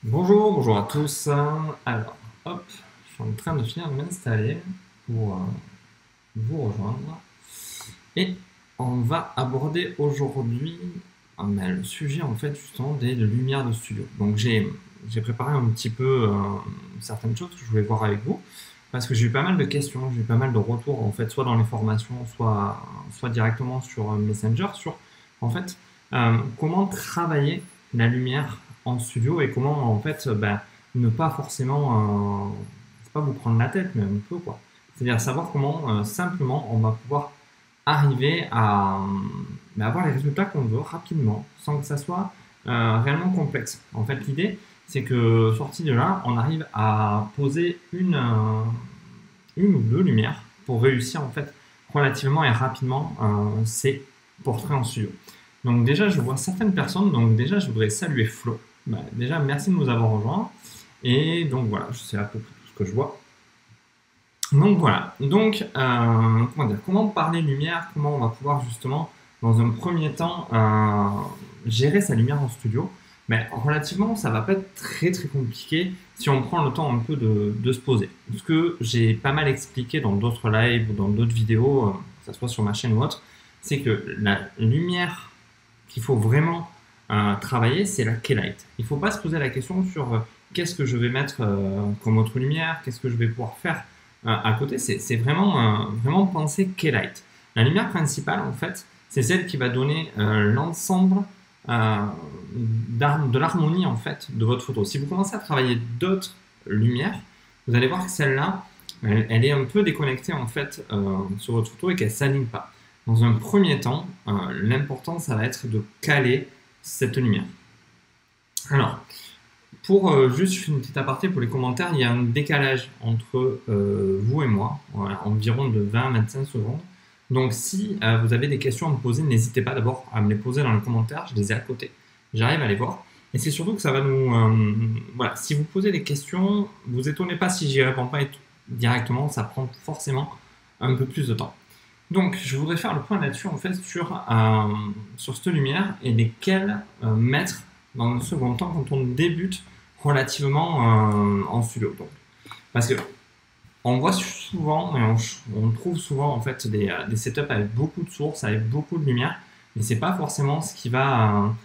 Bonjour, bonjour à tous. Alors, hop, je suis en train de finir de m'installer pour vous rejoindre. Et on va aborder aujourd'hui le sujet en fait justement des lumières de studio. Donc j'ai préparé un petit peu certaines choses que je voulais voir avec vous parce que j'ai eu pas mal de questions, j'ai eu pas mal de retours en fait, soit dans les formations, soit directement sur Messenger, sur en fait comment travailler la lumière en studio et comment en fait ne pas forcément c'est pas vous prendre la tête mais un peu quoi. C'est-à-dire savoir comment simplement on va pouvoir arriver à avoir les résultats qu'on veut rapidement sans que ça soit réellement complexe. En fait, l'idée, c'est que sorti de là, on arrive à poser une ou deux lumières pour réussir en fait relativement et rapidement ces portraits en studio. Donc déjà, je vois certaines personnes, donc déjà, je voudrais saluer Flo. Déjà, merci de nous avoir rejoints. Et donc voilà, c'est à peu près tout ce que je vois. Donc voilà, donc comment parler lumière, comment on va pouvoir justement dans un premier temps gérer sa lumière en studio. Mais relativement, ça va pas être très très compliqué si on prend le temps un peu de se poser. Ce que j'ai pas mal expliqué dans d'autres lives ou dans d'autres vidéos, que ce soit sur ma chaîne ou autre, c'est que la lumière qu'il faut vraiment travailler, c'est la keylight. Il ne faut pas se poser la question sur qu'est-ce que je vais mettre comme autre lumière, qu'est-ce que je vais pouvoir faire à côté. C'est vraiment penser keylight. La lumière principale, en fait, c'est celle qui va donner l'ensemble de l'harmonie en fait de votre photo. Si vous commencez à travailler d'autres lumières, vous allez voir que celle-là, elle est un peu déconnectée en fait sur votre photo et qu'elle ne s'aligne pas. Dans un premier temps, l'important, ça va être de caler cette lumière. Alors, pour juste une petite aparté pour les commentaires, il y a un décalage entre vous et moi, voilà, environ de 20 à 25 secondes. Donc si vous avez des questions à me poser, n'hésitez pas d'abord à me les poser dans les commentaires, je les ai à côté. J'arrive à les voir. Et c'est surtout que ça va nous... voilà, si vous posez des questions, vous étonnez pas si j'y réponds pas directement, ça prend forcément un peu plus de temps. Donc, je voudrais faire le point là-dessus, en fait, sur cette lumière et lesquelles mettre dans le second temps quand on débute relativement en studio. Donc, parce que on voit souvent, et on trouve souvent en fait des setups avec beaucoup de sources, avec beaucoup de lumière, mais c'est pas forcément ce qui va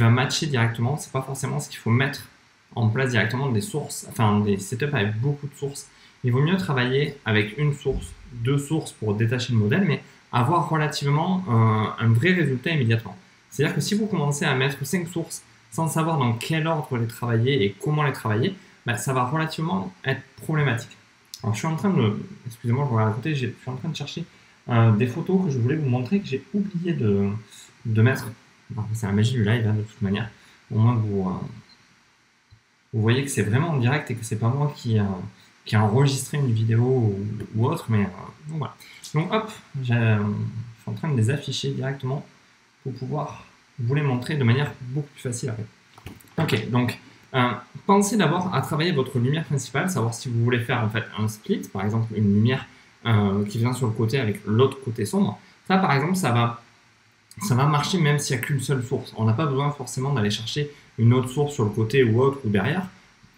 matcher directement, c'est pas forcément ce qu'il faut mettre en place directement des sources, enfin des setups avec beaucoup de sources. Il vaut mieux travailler avec une source, deux sources pour détacher le modèle, mais avoir relativement un vrai résultat immédiatement. C'est-à-dire que si vous commencez à mettre 5 sources sans savoir dans quel ordre les travailler et comment les travailler, ça va relativement être problématique. Alors je suis en train de, excusez-moi, je regarde à côté, je suis en train de chercher des photos que je voulais vous montrer que j'ai oublié de mettre. C'est la magie du live, de toute manière. Au moins vous voyez que c'est vraiment en direct et que c'est pas moi qui a enregistré une vidéo ou autre, mais donc voilà. Donc hop, je suis en train de les afficher directement pour pouvoir vous les montrer de manière beaucoup plus facile après. Ok, donc pensez d'abord à travailler votre lumière principale, savoir si vous voulez faire en fait un split, par exemple une lumière qui vient sur le côté avec l'autre côté sombre. Ça par exemple, ça va marcher même s'il n'y a qu'une seule source. On n'a pas besoin forcément d'aller chercher une autre source sur le côté ou autre ou derrière,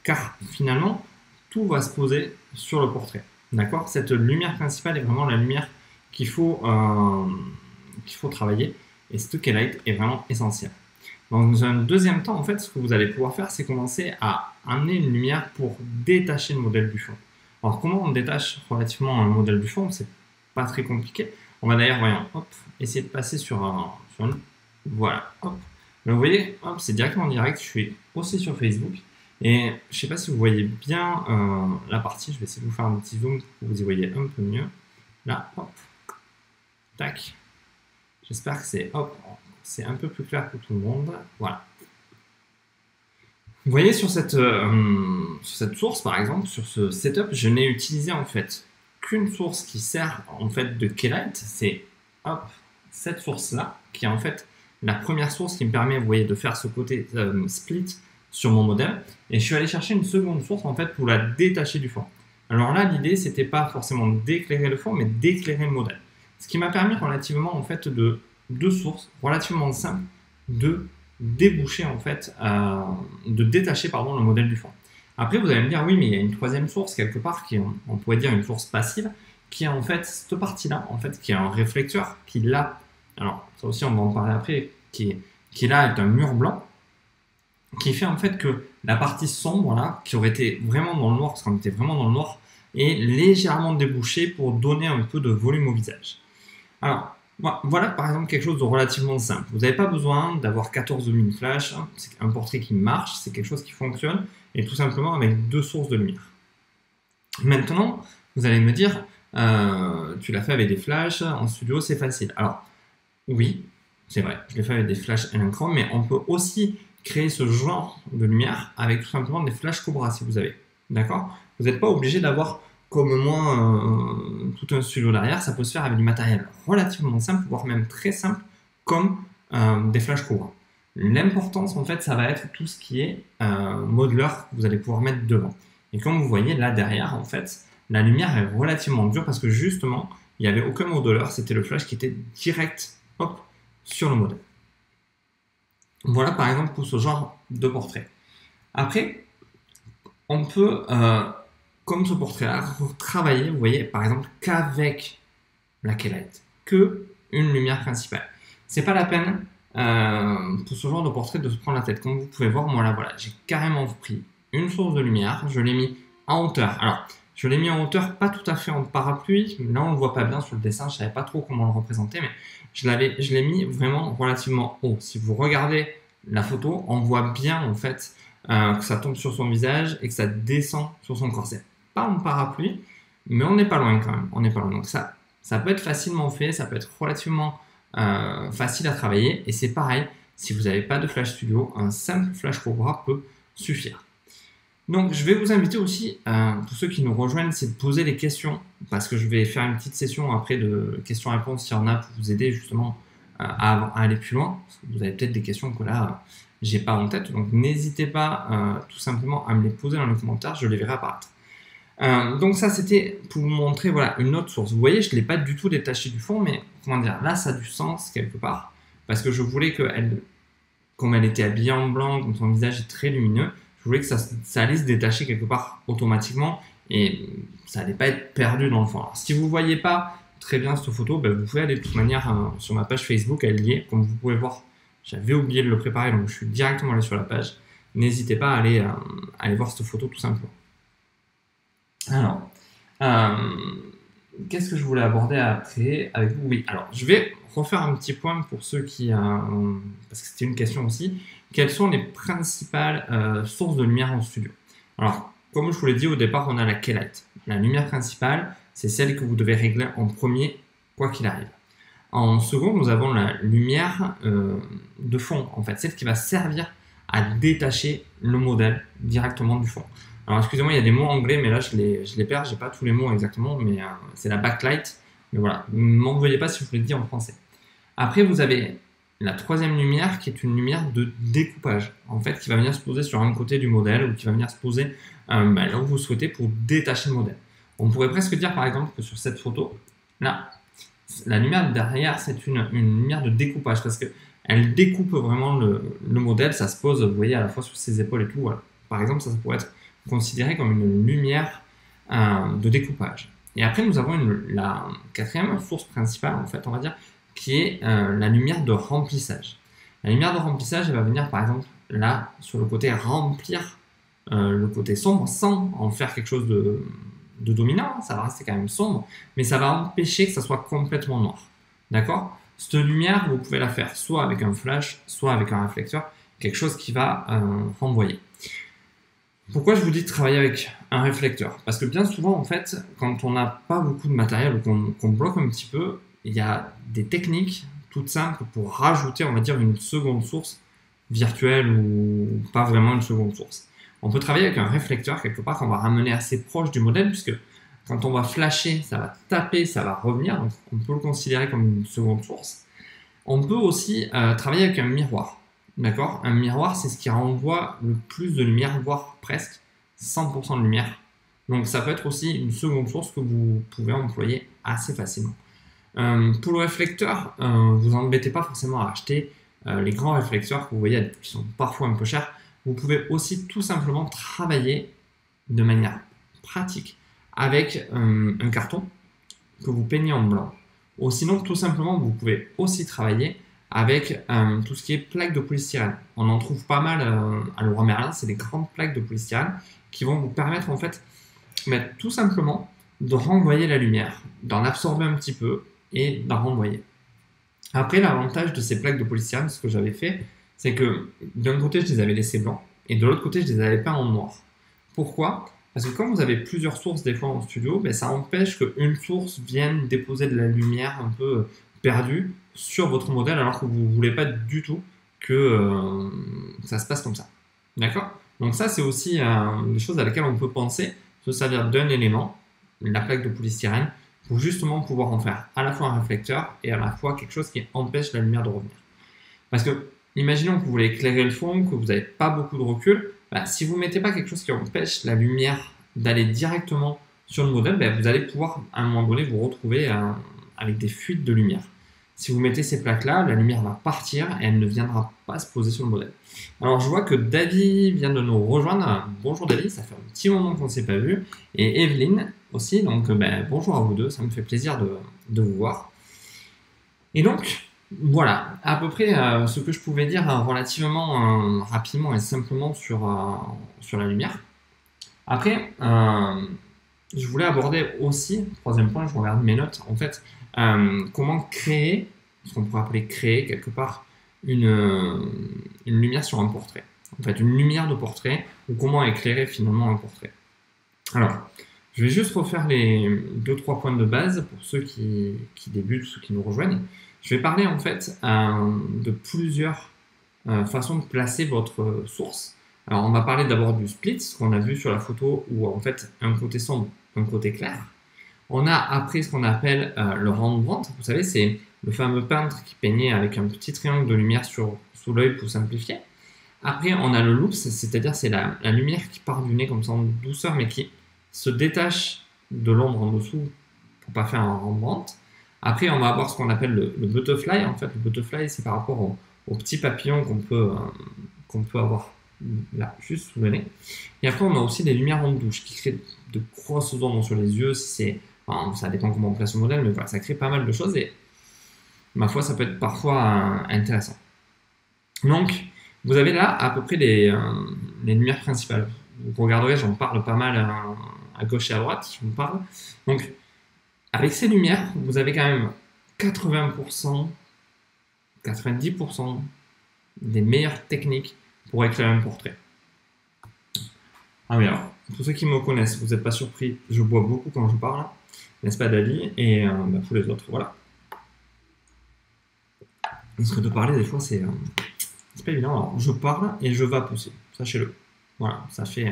car finalement, tout va se poser sur le portrait. D'accord? Cette lumière principale est vraiment la lumière qu'il faut travailler, et ce keylight est vraiment essentiel. Dans un deuxième temps, en fait, ce que vous allez pouvoir faire, c'est commencer à amener une lumière pour détacher le modèle du fond. Alors, comment on détache relativement un modèle du fond? C'est pas très compliqué. On va d'ailleurs, voyons, hop, essayer de passer sur un... Voilà, hop. Mais vous voyez, hop, c'est directement en direct. Je suis aussi sur Facebook. Et je ne sais pas si vous voyez bien la partie. Je vais essayer de vous faire un petit zoom pour que vous y voyez un peu mieux. Là, hop. Tac. J'espère que c'est un peu plus clair pour tout le monde. Voilà. Vous voyez sur cette source, par exemple, sur ce setup, je n'ai utilisé en fait qu'une source qui sert en fait de keylight. C'est cette source-là, qui est en fait la première source qui me permet, vous voyez, de faire ce côté split sur mon modèle. Et je suis allé chercher une seconde source en fait pour la détacher du fond. Alors là, l'idée, c'était pas forcément d'éclairer le fond, mais d'éclairer le modèle. Ce qui m'a permis relativement en fait de deux sources relativement simples de déboucher en fait, de détacher pardon, le modèle du fond. Après, vous allez me dire, oui, mais il y a une troisième source quelque part qui est, on pourrait dire une source passive, qui est en fait cette partie-là, en fait, qui est un réflecteur, qui là, alors ça aussi on va en parler après, qui est là avec un mur blanc, qui fait en fait que la partie sombre là, qui aurait été vraiment dans le noir, parce qu'on était vraiment dans le noir, est légèrement débouchée pour donner un peu de volume au visage. Alors, voilà par exemple quelque chose de relativement simple. Vous n'avez pas besoin d'avoir 14 000 flash, hein. C'est un portrait qui marche, c'est quelque chose qui fonctionne, et tout simplement avec 2 sources de lumière. Maintenant, vous allez me dire, tu l'as fait avec des flashs, en studio c'est facile. Alors, oui, c'est vrai, je l'ai fait avec des flashs Elinchrom, mais on peut aussi créer ce genre de lumière avec tout simplement des flashs Cobra si vous avez. D'accord? Vous n'êtes pas obligé d'avoir comme moi tout un studio derrière, ça peut se faire avec du matériel relativement simple, voire même très simple, comme des flashs Cobra. L'importance en fait, ça va être tout ce qui est modeler que vous allez pouvoir mettre devant. Et comme vous voyez là derrière, en fait, la lumière est relativement dure parce que justement, il n'y avait aucun modeler, c'était le flash qui était direct, hop, sur le modèle. Voilà par exemple pour ce genre de portrait. Après, on peut, comme ce portrait-là, travailler, vous voyez, par exemple, qu'avec la K-Light, que une lumière principale. C'est pas la peine pour ce genre de portrait de se prendre la tête. Comme vous pouvez voir, moi là, voilà, j'ai carrément pris une source de lumière, je l'ai mis en hauteur. Alors, je l'ai mis en hauteur, pas tout à fait en parapluie. Là, on ne le voit pas bien sur le dessin, je ne savais pas trop comment le représenter, mais je l'ai mis vraiment relativement haut. Si vous regardez la photo, on voit bien en fait que ça tombe sur son visage et que ça descend sur son corset. Pas en parapluie, mais on n'est pas loin quand même. On n'est pas loin. Donc ça peut être facilement fait, ça peut être relativement facile à travailler. Et c'est pareil, si vous n'avez pas de Flash Studio, un simple Flash Cobra peut suffire. Donc, je vais vous inviter aussi, pour ceux qui nous rejoignent, c'est de poser des questions, parce que je vais faire une petite session après de questions-réponses s'il y en a pour vous aider justement à aller plus loin. Parce que vous avez peut-être des questions que là, j'ai pas en tête, donc n'hésitez pas tout simplement à me les poser dans les commentaires, je les verrai apparaître. Donc ça, c'était pour vous montrer voilà, une autre source. Vous voyez, je ne l'ai pas du tout détaché du fond, mais comment dire, là, ça a du sens quelque part, parce que je voulais qu'elle, comme elle était habillée en blanc, comme son visage est très lumineux, je voulais que ça allait se détacher quelque part automatiquement et ça n'allait pas être perdu dans le fond. Alors, si vous ne voyez pas très bien cette photo, ben, vous pouvez aller de toute manière sur ma page Facebook, elle y est. Comme vous pouvez voir, j'avais oublié de le préparer, donc je suis directement allé sur la page. N'hésitez pas à aller voir cette photo tout simplement. Alors, qu'est-ce que je voulais aborder après avec vous? Oui, alors je vais refaire un petit point pour ceux qui... parce que c'était une question aussi. Quelles sont les principales sources de lumière en studio? Alors, comme je vous l'ai dit au départ, on a la K-Light. La lumière principale, c'est celle que vous devez régler en premier, quoi qu'il arrive. En second, nous avons la lumière de fond, en fait, celle qui va servir à détacher le modèle directement du fond. Alors, excusez-moi, il y a des mots anglais, mais là, je les perds, j'ai pas tous les mots exactement, mais c'est la backlight. Mais voilà, ne m'en veuillez pas si je vous l'ai dit en français. Après, vous avez la troisième lumière qui est une lumière de découpage, en fait, qui va venir se poser sur un côté du modèle ou qui va venir se poser là où vous souhaitez pour détacher le modèle. On pourrait presque dire, par exemple, que sur cette photo, là, la lumière derrière, c'est une lumière de découpage parce qu'elle découpe vraiment le modèle, ça se pose, vous voyez, à la fois sur ses épaules et tout. Voilà. Par exemple, ça pourrait être considéré comme une lumière de découpage. Et après, nous avons la quatrième source principale, en fait, on va dire, qui est la lumière de remplissage. La lumière de remplissage, elle va venir, par exemple, là, sur le côté remplir le côté sombre sans en faire quelque chose de dominant, ça va rester quand même sombre, mais ça va empêcher que ça soit complètement noir. D'accord? Cette lumière, vous pouvez la faire soit avec un flash, soit avec un réflecteur, quelque chose qui va renvoyer. Pourquoi je vous dis de travailler avec un réflecteur? Parce que bien souvent, en fait, quand on n'a pas beaucoup de matériel ou qu'on bloque un petit peu, il y a des techniques toutes simples pour rajouter, on va dire, une seconde source virtuelle ou pas vraiment une seconde source. On peut travailler avec un réflecteur quelque part qu'on va ramener assez proche du modèle puisque quand on va flasher, ça va taper, ça va revenir, donc on peut le considérer comme une seconde source. On peut aussi travailler avec un miroir. D'accord? Un miroir, c'est ce qui renvoie le plus de lumière, voire presque 100% de lumière. Donc ça peut être aussi une seconde source que vous pouvez employer assez facilement. Pour le réflecteur, vous embêtez pas forcément à acheter les grands réflecteurs que vous voyez qui sont parfois un peu chers, vous pouvez aussi tout simplement travailler de manière pratique avec un carton que vous peignez en blanc. Ou sinon, tout simplement, vous pouvez aussi travailler avec tout ce qui est plaques de polystyrène. On en trouve pas mal à Leroy Merlin, c'est des grandes plaques de polystyrène qui vont vous permettre en fait, tout simplement de renvoyer la lumière, d'en absorber un petit peu et d'en renvoyer. Après, l'avantage de ces plaques de polystyrène, ce que j'avais fait, c'est que d'un côté, je les avais laissées blancs et de l'autre côté, je les avais peints en noir. Pourquoi? Parce que quand vous avez plusieurs sources des fois en studio, ça empêche qu'une source vienne déposer de la lumière un peu perdue sur votre modèle alors que vous ne voulez pas du tout que ça se passe comme ça. D'accord? Donc ça, c'est aussi des choses à laquelle on peut penser, se servir d'un élément, la plaque de polystyrène, pour justement pouvoir en faire à la fois un réflecteur et à la fois quelque chose qui empêche la lumière de revenir. Parce que, imaginons que vous voulez éclairer le fond, que vous n'avez pas beaucoup de recul, si vous ne mettez pas quelque chose qui empêche la lumière d'aller directement sur le modèle, vous allez pouvoir à un moment donné vous retrouver avec des fuites de lumière. Si vous mettez ces plaques-là, la lumière va partir et elle ne viendra pas se poser sur le modèle. Alors je vois que David vient de nous rejoindre. Bonjour David, ça fait un petit moment qu'on ne s'est pas vu. Et Evelyne aussi, donc bonjour à vous deux, ça me fait plaisir de vous voir. Et donc, voilà, à peu près ce que je pouvais dire relativement rapidement et simplement sur la lumière. Après, je voulais aborder aussi, troisième point, je regarde mes notes, en fait, comment créer, ce qu'on pourrait appeler créer quelque part, une lumière sur un portrait. En fait, une lumière de portrait, ou comment éclairer finalement un portrait. Alors, je vais juste refaire les 2-3 points de base pour ceux qui débutent, ceux qui nous rejoignent. Je vais parler en fait de plusieurs façons de placer votre source. Alors, on va parler d'abord du split, ce qu'on a vu sur la photo où en fait un côté sombre, un côté clair. On a après ce qu'on appelle le Rembrandt. Vous savez, c'est le fameux peintre qui peignait avec un petit triangle de lumière sous l'œil pour simplifier. Après, on a le loops, c'est-à-dire c'est la lumière qui part du nez comme ça en douceur, mais qui se détache de l'ombre en dessous pour pas faire un Rembrandt. Après, on va avoir ce qu'on appelle le butterfly. En fait, le butterfly, c'est par rapport au petit papillon qu'on peut avoir là, juste sous le nez. Et après, on a aussi des lumières en douche qui créent de grosses ombres sur les yeux. Ça dépend comment on place le modèle, mais voilà, ça crée pas mal de choses et ma foi, ça peut être parfois intéressant. Donc, vous avez là à peu près les lumières principales. Vous regarderez, j'en parle pas mal à gauche et à droite, j'en parle. Donc, avec ces lumières, vous avez quand même 80%, 90% des meilleures techniques pour éclairer un portrait. Ah oui, alors, tous ceux qui me connaissent, vous n'êtes pas surpris, je bois beaucoup quand je parle, n'est-ce pas Dali? Et pour les autres, voilà. Parce que de parler, des fois, c'est pas évident. Alors, je parle et je vape aussi, sachez-le. Voilà, ça fait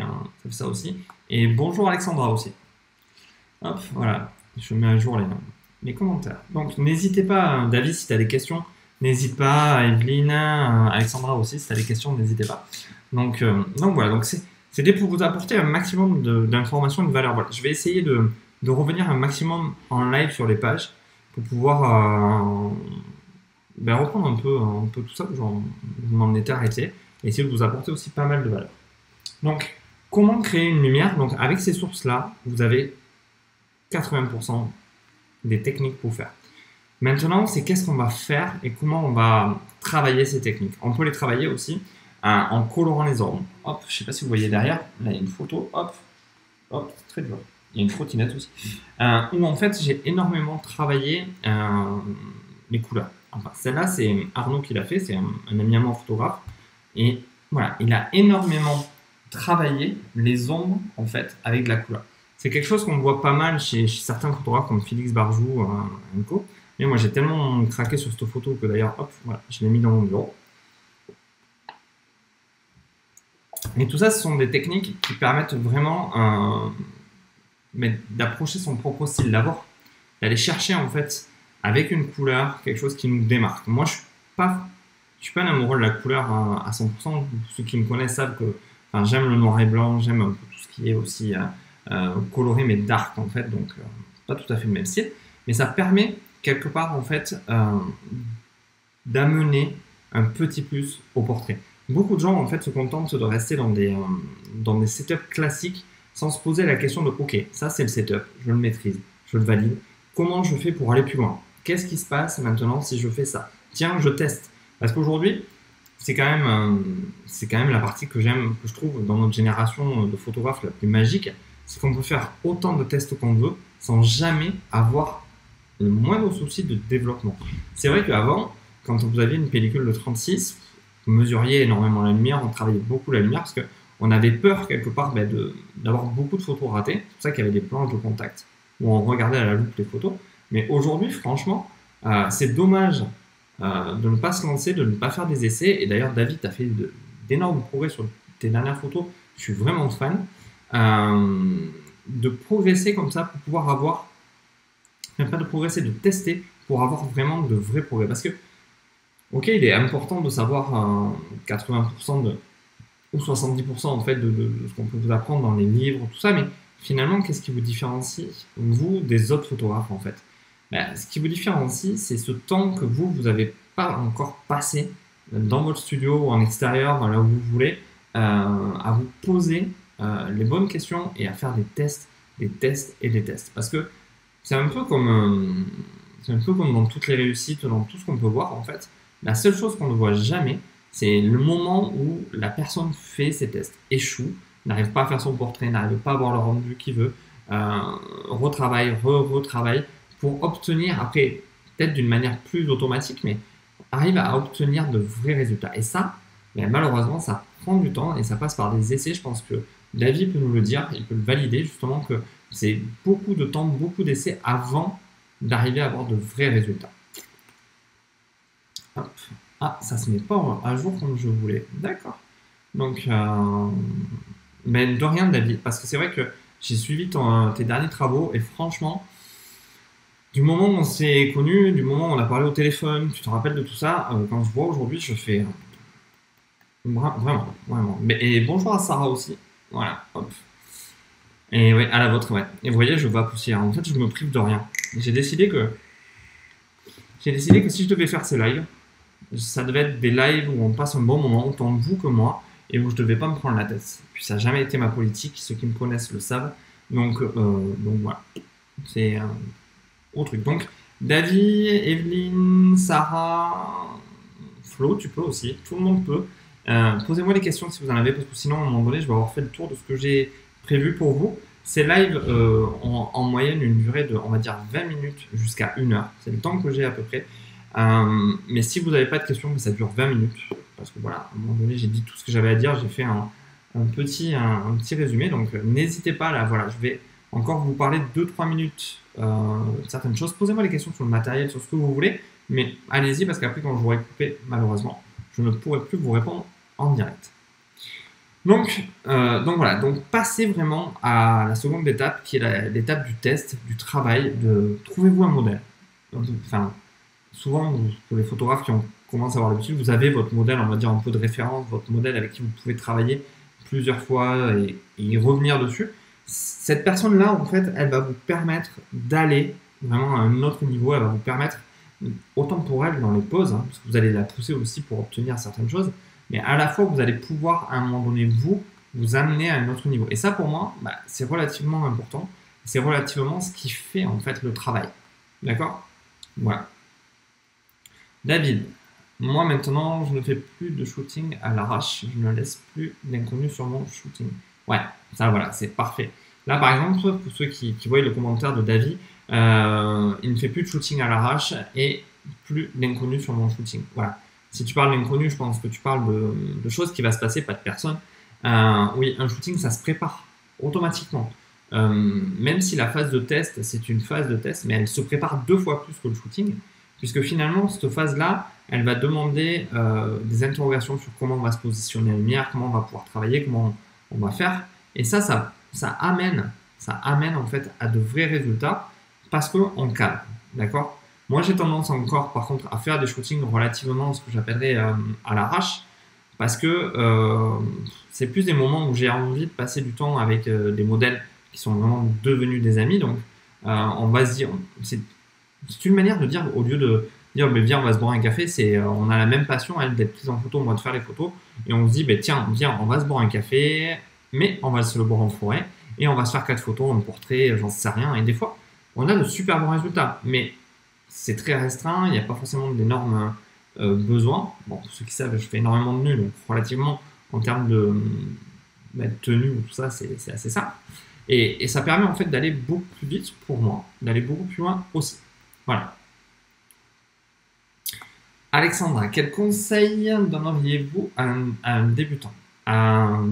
ça aussi. Et bonjour Alexandra aussi. Hop, voilà, je mets à jour les commentaires. Donc, n'hésitez pas, David, si tu as des questions, n'hésite pas, Evelyne, Alexandra aussi, si tu as des questions, n'hésitez pas. Donc voilà, donc c'était pour vous apporter un maximum d'informations et de valeur. Voilà. Je vais essayer de revenir un maximum en live sur les pages pour pouvoir reprendre un peu tout ça, je m'en étais arrêté, et essayer de vous apporter aussi pas mal de valeur. Donc, comment créer une lumière? Donc, avec ces sources-là, vous avez 80% des techniques pour faire. Maintenant, c'est qu'est-ce qu'on va faire et comment on va travailler ces techniques. On peut les travailler aussi en colorant les ombres. Hop, je ne sais pas si vous voyez derrière, là il y a une photo, hop, très dur. Il y a une trottinette aussi. Où en fait j'ai énormément travaillé les couleurs. Enfin, celle-là c'est Arnaud qui l'a fait, c'est un ami à moi photographe. Et voilà, il a énormément travaillé les ombres en fait avec de la couleur. C'est quelque chose qu'on voit pas mal chez certains photographes comme Félix Barjou, Nico. Mais moi j'ai tellement craqué sur cette photo que d'ailleurs, hop, voilà, je l'ai mis dans mon bureau. Et tout ça, ce sont des techniques qui permettent vraiment d'approcher son propre style, d'aller chercher en fait avec une couleur quelque chose qui nous démarque. Moi, je suis pas un amoureux de la couleur à 100%. Ceux qui me connaissent savent que j'aime le noir et blanc, j'aime un peu tout ce qui est aussi coloré mais dark en fait, donc pas tout à fait le même style. Mais ça permet quelque part en fait d'amener un petit plus au portrait. Beaucoup de gens en fait se contentent de rester dans des setups classiques sans se poser la question de ok, ça c'est le setup, je le maîtrise, je le valide. Comment je fais pour aller plus loin? Qu'est-ce qui se passe maintenant si je fais ça? Tiens, je teste. Parce qu'aujourd'hui, c'est quand même la partie que j'aime, que je trouve dans notre génération de photographes la plus magique, c'est qu'on peut faire autant de tests qu'on veut sans jamais avoir le moindre souci de développement. C'est vrai qu'avant, quand vous aviez une pellicule de 36, vous mesuriez énormément la lumière, on travaillait beaucoup la lumière parce qu'on avait peur quelque part d'avoir beaucoup de photos ratées. C'est pour ça qu'il y avait des planches de contact où on regardait à la loupe les photos. Mais aujourd'hui, franchement, c'est dommage de ne pas se lancer, de ne pas faire des essais. Et d'ailleurs, David, tu as fait d'énormes progrès sur tes dernières photos. Je suis vraiment fan. De progresser comme ça pour pouvoir avoir, même pas de progresser, de tester pour avoir vraiment de vrais progrès. Parce que, ok, il est important de savoir 80% ou 70% en fait de ce qu'on peut vous apprendre dans les livres, tout ça, mais finalement, qu'est-ce qui vous différencie, vous, des autres photographes en fait? Ce qui vous différencie, c'est ce temps que vous n'avez pas encore passé dans votre studio ou en extérieur, là où vous voulez, à vous poser les bonnes questions et à faire des tests et des tests. Parce que c'est un peu comme dans toutes les réussites, dans tout ce qu'on peut voir en fait. La seule chose qu'on ne voit jamais, c'est le moment où la personne fait ses tests, échoue, n'arrive pas à faire son portrait, n'arrive pas à avoir le rendu qu'il veut, retravaille, retravaille, pour obtenir, après, peut-être d'une manière plus automatique, mais arrive à obtenir de vrais résultats. Et ça, malheureusement, ça prend du temps et ça passe par des essais. Je pense que David peut nous le dire, il peut le valider, justement, que c'est beaucoup de temps, beaucoup d'essais avant d'arriver à avoir de vrais résultats. Hop. Ah, ça se met pas à jour comme je voulais. D'accord. Donc, mais de rien, David, parce que c'est vrai que j'ai suivi tes derniers travaux et franchement, du moment où on s'est connus, du moment où on a parlé au téléphone, tu te rappelles de tout ça, quand je vois aujourd'hui, je fais vraiment, vraiment. Et bonjour à Sarah aussi. Voilà, hop. Et ouais, à la vôtre, ouais. Et vous voyez, je vais poussière. En fait, je me prive de rien. J'ai décidé que si je devais faire ces lives, ça devait être des lives où on passe un bon moment, autant vous que moi, et où je ne devais pas me prendre la tête. Puis ça n'a jamais été ma politique, ceux qui me connaissent le savent. Donc voilà, c'est autre truc. Donc David, Evelyne, Sarah, Flo, tu peux aussi, tout le monde peut. Posez-moi des questions si vous en avez, parce que sinon à un moment donné, je vais avoir fait le tour de ce que j'ai prévu pour vous. Ces lives ont en moyenne une durée de, on va dire, 20 minutes jusqu'à 1 heure. C'est le temps que j'ai à peu près. Mais si vous n'avez pas de questions, ça dure 20 minutes. Parce que voilà, à un moment donné, j'ai dit tout ce que j'avais à dire. J'ai fait un petit résumé. Donc n'hésitez pas, là, voilà, je vais encore vous parler 2-3 minutes de certaines choses. Posez-moi des questions sur le matériel, sur ce que vous voulez. Mais allez-y, parce qu'après, quand je vous aurai coupé, malheureusement, je ne pourrai plus vous répondre en direct. Donc voilà, donc passez vraiment à la seconde étape, qui est l'étape du test, du travail, de trouvez-vous un modèle. Enfin, souvent, pour les photographes qui ont commencé à avoir l'habitude, vous avez votre modèle, on va dire un peu de référence, votre modèle avec qui vous pouvez travailler plusieurs fois et y revenir dessus. Cette personne-là, en fait, elle va vous permettre d'aller vraiment à un autre niveau, elle va vous permettre, autant pour elle dans les pauses, hein, parce que vous allez la pousser aussi pour obtenir certaines choses, mais à la fois vous allez pouvoir à un moment donné vous amener à un autre niveau. Et ça pour moi, c'est relativement important, c'est relativement ce qui fait en fait le travail. D'accord? Voilà. David, moi maintenant je ne fais plus de shooting à l'arrache, je ne laisse plus d'inconnus sur mon shooting. Ouais, ça voilà, c'est parfait. Là par exemple, pour ceux qui voient le commentaire de David, il ne fait plus de shooting à l'arrache et plus d'inconnus sur mon shooting. Voilà. Si tu parles d'inconnu, je pense que tu parles de choses qui va se passer, pas de personnes. Oui, un shooting, ça se prépare automatiquement. Même si la phase de test, c'est une phase de test, mais elle se prépare 2 fois plus que le shooting, puisque finalement, cette phase-là, elle va demander des interrogations sur comment on va se positionner la lumière, comment on va pouvoir travailler, comment on va faire. Et ça amène en fait à de vrais résultats parce qu'on cadre, d'accord? Moi, j'ai tendance encore, par contre, à faire des shootings relativement ce que j'appellerais à l'arrache, parce que c'est plus des moments où j'ai envie de passer du temps avec des modèles qui sont vraiment devenus des amis. Donc, on va se dire, c'est une manière de dire, au lieu dire, mais viens, on va se boire un café, on a la même passion, elle, d'être prise en photo, moi de faire les photos, et on se dit, ben, tiens, viens, on va se boire un café, mais on va se le boire en forêt, et on va se faire 4 photos, un portrait, j'en sais rien, et des fois, on a de super bons résultats, mais c'est très restreint, il n'y a pas forcément d'énormes besoins. Bon, pour ceux qui savent, je fais énormément de nus, donc relativement, en termes de tenue ou tout ça, c'est assez simple. Et ça permet en fait d'aller beaucoup plus vite pour moi, d'aller beaucoup plus loin aussi. Voilà. Alexandra, quel conseil donneriez-vous à un débutant? Un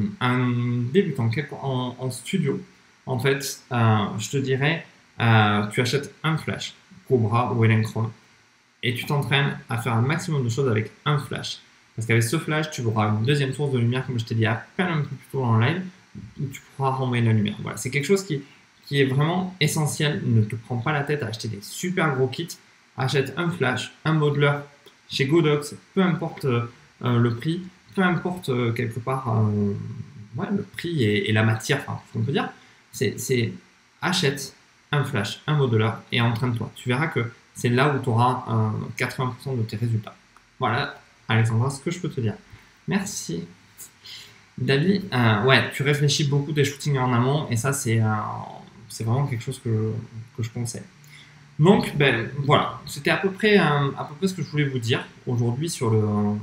débutant en studio, en fait, je te dirais, tu achètes un flash, Cobra ou Electron, et tu t'entraînes à faire un maximum de choses avec un flash. Parce qu'avec ce flash, tu auras une deuxième source de lumière, comme je t'ai dit à peine un peu plus tôt dans le live, où tu pourras renvoyer la lumière. Voilà, c'est quelque chose qui est vraiment essentiel. Ne te prends pas la tête à acheter des super gros kits. Achète un flash, un modeler chez Godox, peu importe le prix, peu importe quelque part le prix et la matière, enfin, ce qu'on peut dire, c'est achète un flash, un modeler et entraîne-toi. Tu verras que c'est là où tu auras 80% de tes résultats. Voilà, Alexandra, ce que je peux te dire. Merci. David, ouais, tu réfléchis beaucoup des shootings en amont et ça, c'est vraiment quelque chose que je conseille. Donc, ben voilà, c'était à peu près ce que je voulais vous dire aujourd'hui sur le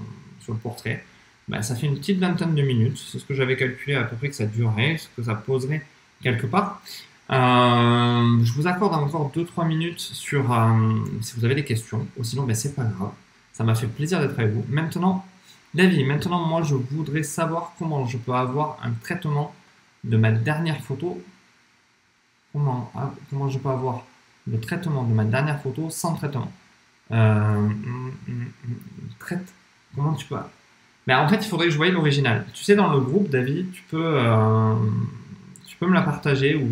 portrait. Ben, ça fait une petite vingtaine de minutes, c'est ce que j'avais calculé à peu près que ça durerait, ce que ça poserait quelque part. Je vous accorde encore 2-3 minutes sur si vous avez des questions, ou sinon ben, c'est pas grave, ça m'a fait plaisir d'être avec vous. Maintenant, David, moi je voudrais savoir comment je peux avoir un traitement de ma dernière photo. Comment je peux avoir le traitement de ma dernière photo sans traitement. Comment tu peux... Ben, en fait, il faudrait que je voie l'original. Tu sais, dans le groupe, David, tu peux me la partager ou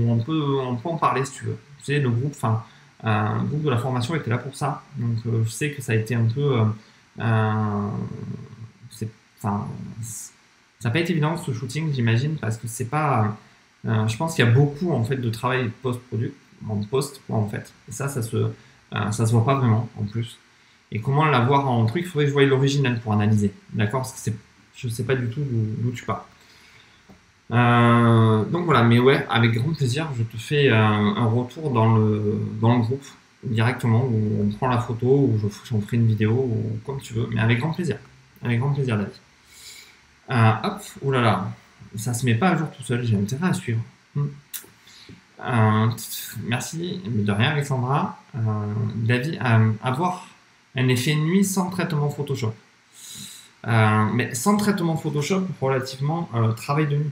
on peut en parler si tu veux. Tu sais, le groupe, le groupe de la formation était là pour ça. Donc, je sais que ça a été un peu... ça n'a pas été évident ce shooting, j'imagine, parce que c'est pas... je pense qu'il y a beaucoup en fait de travail post-produit, en post quoi en fait. Et ça se voit pas vraiment en plus. Et comment l'avoir en truc, il faudrait que je voie l'original pour analyser, d'accord? Parce que je sais pas du tout d'où tu pars. Donc voilà, mais ouais, avec grand plaisir, je te fais un retour dans le groupe directement où on prend la photo, ou j'en ferai une vidéo, ou comme tu veux, mais avec grand plaisir, David. Hop, oulala. Ça se met pas à jour tout seul, j'ai intérêt à suivre. Merci, de rien Alexandra. David, avoir un effet nuit sans traitement Photoshop. Mais sans traitement Photoshop, relativement travail de nuit.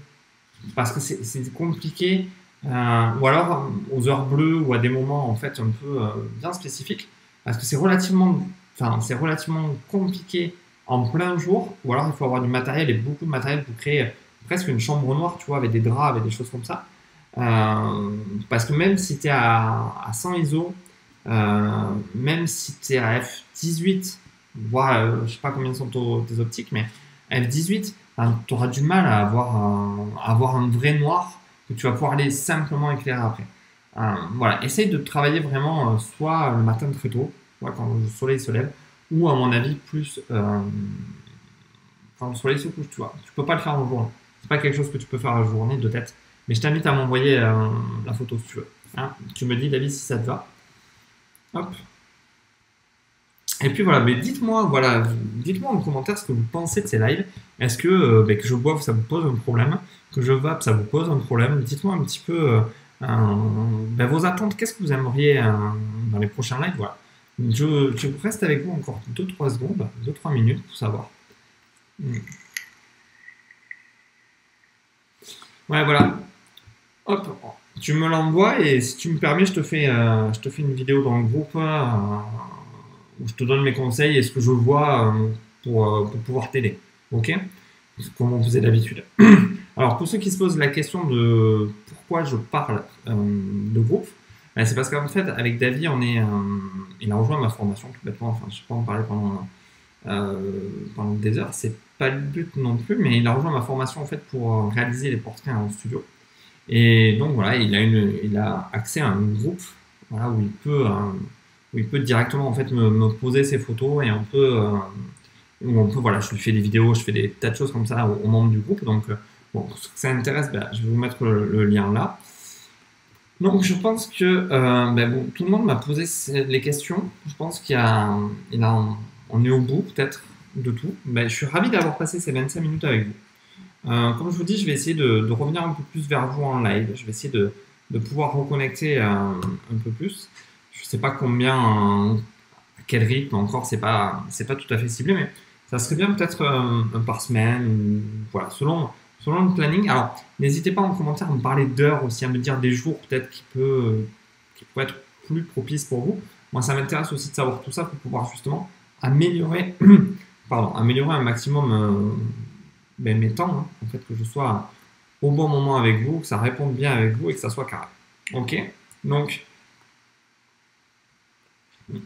Parce que c'est compliqué, ou alors aux heures bleues ou à des moments en fait un peu bien spécifiques. Parce que c'est relativement compliqué en plein jour, ou alors il faut avoir du matériel et beaucoup de matériel pour créer presque une chambre noire, tu vois, avec des draps, avec des choses comme ça. Parce que même si tu es à 100 ISO, même si tu es à f18, voire je sais pas combien sont tes optiques, mais f18, tu auras du mal à avoir un vrai noir que tu vas pouvoir aller simplement éclairer après. Voilà, essaye de travailler vraiment soit le matin très tôt, quand le soleil se lève, ou à mon avis plus quand le soleil se couche, tu vois. Tu peux pas le faire en journée. C'est pas quelque chose que tu peux faire en journée de tête. Mais je t'invite à m'envoyer la photo si tu veux. Hein, tu me dis, David, si ça te va. Hop. Et puis voilà, mais dites-moi en commentaire ce que vous pensez de ces lives. Est-ce que que je boive, ça vous pose un problème? Que je vape, ça vous pose un problème? Dites-moi un petit peu vos attentes. Qu'est-ce que vous aimeriez dans les prochains lives? Voilà. Je reste avec vous encore 2-3 secondes, 2-3 minutes pour savoir. Ouais, voilà. Hop, tu me l'envoies et si tu me permets, je te fais une vidéo dans le groupe où je te donne mes conseils et ce que je vois pour pouvoir t'aider. Ok? Comme on faisait d'habitude. Alors, pour ceux qui se posent la question de pourquoi je parle de groupe, c'est parce qu'en fait, avec David, il a rejoint ma formation tout bêtement. Enfin, je ne vais pas en parler pendant des heures. C'est pas le but non plus, mais il a rejoint ma formation en fait pour réaliser les portraits en studio. Et donc voilà, il a accès à un groupe, voilà, où il peut où il peut directement en fait me poser ses photos et voilà, je lui fais des vidéos, je fais des tas de choses comme ça aux membres du groupe. Donc, bon, pour ceux que ça intéresse, ben, je vais vous mettre le lien là. Donc, je pense que ben, bon, tout le monde m'a posé les questions. Je pense on est au bout peut-être de tout. Ben, je suis ravi d'avoir passé ces 25 minutes avec vous. Comme je vous dis, je vais essayer de revenir un peu plus vers vous en live. Je vais essayer de pouvoir reconnecter un peu plus. Je ne sais pas combien, à quel rythme encore, c'est pas tout à fait ciblé, mais ça serait bien peut-être par semaine, voilà, selon le planning. Alors, n'hésitez pas en commentaire à me parler d'heures aussi, à me dire des jours peut-être qui pourraient être plus propices pour vous. Moi, ça m'intéresse aussi de savoir tout ça pour pouvoir justement améliorer, améliorer un maximum mes temps, hein, en fait, que je sois au bon moment avec vous, que ça réponde bien avec vous et que ça soit carré. Ok? Donc,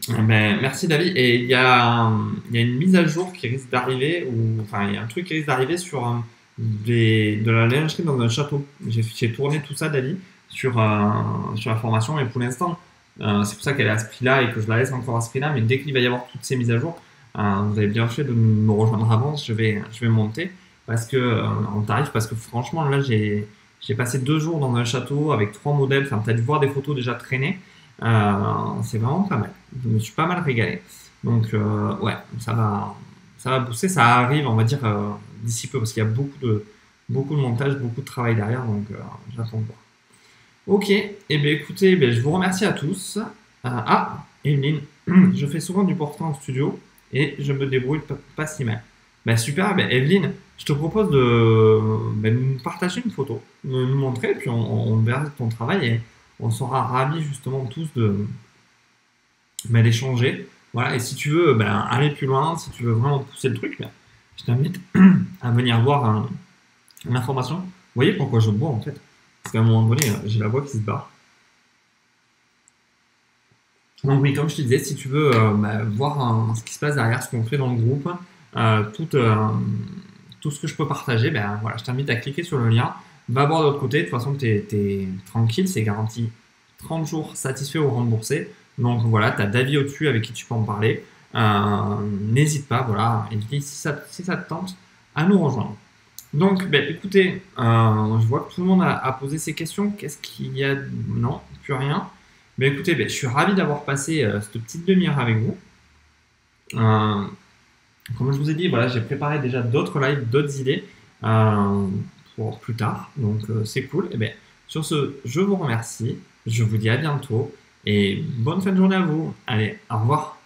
ben, merci David. Et il y a une mise à jour qui risque d'arriver, ou enfin, il y a un truc qui risque d'arriver sur de la lingerie dans un château. J'ai tourné tout ça, David, sur la formation, et pour l'instant, c'est pour ça qu'elle est à ce prix-là et que je la laisse encore à ce prix-là. Mais dès qu'il va y avoir toutes ces mises à jour, vous avez bien fait de me rejoindre avant. Je vais monter parce que en tarif, parce que franchement, là, j'ai passé 2 jours dans un château avec 3 modèles. Enfin, tu as dû voir des photos déjà traînées. C'est vraiment pas mal. Je me suis pas mal régalé. Donc, ouais, ça va booster. Ça arrive, on va dire, d'ici peu, parce qu'il y a beaucoup de montage, beaucoup de travail derrière. Donc, j'attends de voir. Ok, et bien écoutez, eh bien, je vous remercie à tous. Evelyne, je fais souvent du portrait en studio et je me débrouille pas si mal. Ben, super, ben, Evelyne, je te propose de nous partager une photo, de nous montrer, et puis on verra ton travail et on sera ravis justement tous d'échanger. Voilà, et si tu veux aller plus loin, si tu veux vraiment pousser le truc, ben, je t'invite à venir voir l'information. Vous voyez pourquoi je bois en fait? Parce qu'à un moment donné, j'ai la voix qui se barre. Donc oui, comme je te disais, si tu veux voir ce qui se passe derrière, ce qu'on fait dans le groupe, tout ce que je peux partager, ben voilà, je t'invite à cliquer sur le lien. Va voir de l'autre côté, de toute façon, tu es tranquille, c'est garanti 30 jours satisfait ou remboursé. Donc voilà, tu as David au-dessus avec qui tu peux en parler. N'hésite pas, voilà, et dis si ça te tente, à nous rejoindre. Donc, ben, écoutez, je vois que tout le monde a posé ses questions. Qu'est-ce qu'il y a? Non, plus rien. Ben, écoutez, ben, je suis ravi d'avoir passé cette petite demi-heure avec vous. Comme je vous ai dit, voilà, j'ai préparé déjà d'autres lives, d'autres idées pour plus tard. Donc, c'est cool. Et ben, sur ce, je vous remercie. Je vous dis à bientôt et bonne fin de journée à vous. Allez, au revoir.